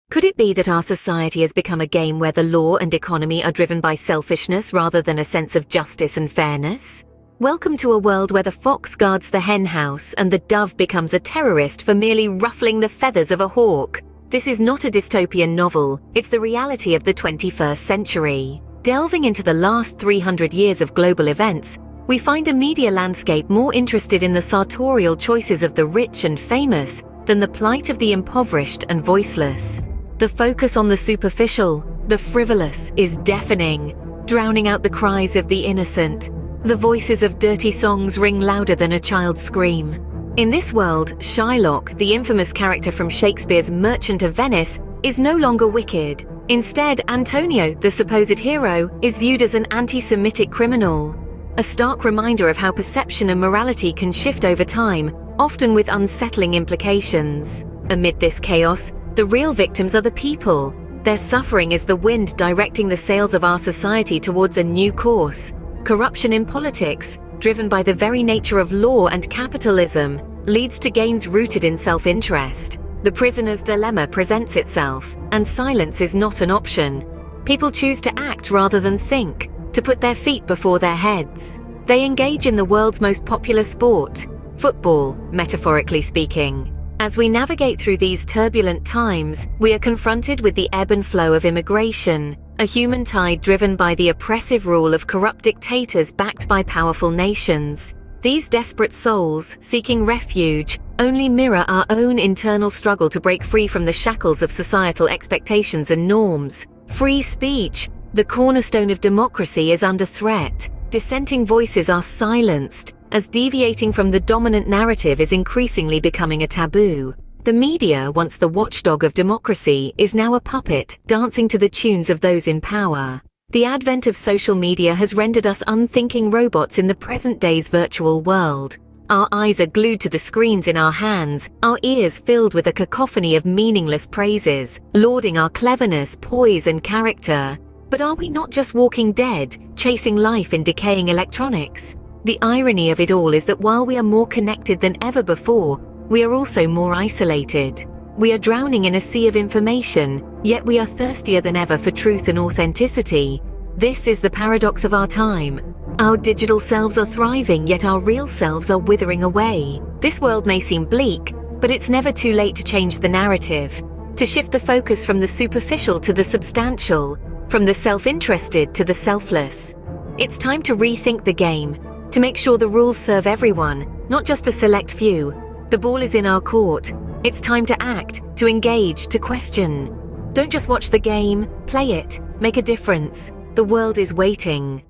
Could it be that our society has become a game where the law and economy are driven by selfishness rather than a sense of justice and fairness? Welcome to a world where the fox guards the hen house and the dove becomes a terrorist for merely ruffling the feathers of a hawk. This is not a dystopian novel, it's the reality of the 21st century. Delving into the last 300 years of global events, we find a media landscape more interested in the sartorial choices of the rich and famous than the plight of the impoverished and voiceless. The focus on the superficial, the frivolous, is deafening, drowning out the cries of the innocent. The voices of dirty songs ring louder than a child's scream. In this world, Shylock, the infamous character from Shakespeare's Merchant of Venice, is no longer wicked. Instead, Antonio, the supposed hero, is viewed as an anti-Semitic criminal. A stark reminder of how perception and morality can shift over time, often with unsettling implications. Amid this chaos, the real victims are the people. Their suffering is the wind directing the sails of our society towards a new course. Corruption in politics, driven by the very nature of law and capitalism, leads to gains rooted in self-interest. The prisoner's dilemma presents itself, and silence is not an option. People choose to act rather than think, to put their feet before their heads. They engage in the world's most popular sport, football, metaphorically speaking. As we navigate through these turbulent times, we are confronted with the ebb and flow of immigration, a human tide driven by the oppressive rule of corrupt dictators backed by powerful nations. These desperate souls, seeking refuge, only mirror our own internal struggle to break free from the shackles of societal expectations and norms. Free speech, the cornerstone of democracy, is under threat. Dissenting voices are silenced, as deviating from the dominant narrative is increasingly becoming a taboo. The media, once the watchdog of democracy, is now a puppet, dancing to the tunes of those in power. The advent of social media has rendered us unthinking robots in the present day's virtual world. Our eyes are glued to the screens in our hands, our ears filled with a cacophony of meaningless praises, lauding our cleverness, poise, and character. But are we not just walking dead, chasing life in decaying electronics? The irony of it all is that while we are more connected than ever before, we are also more isolated. We are drowning in a sea of information, yet we are thirstier than ever for truth and authenticity. This is the paradox of our time. Our digital selves are thriving, yet our real selves are withering away. This world may seem bleak, but it's never too late to change the narrative, to shift the focus from the superficial to the substantial, from the self-interested to the selfless. It's time to rethink the game, to make sure the rules serve everyone, not just a select few. The ball is in our court. It's time to act, to engage, to question. Don't just watch the game, play it, make a difference. The world is waiting.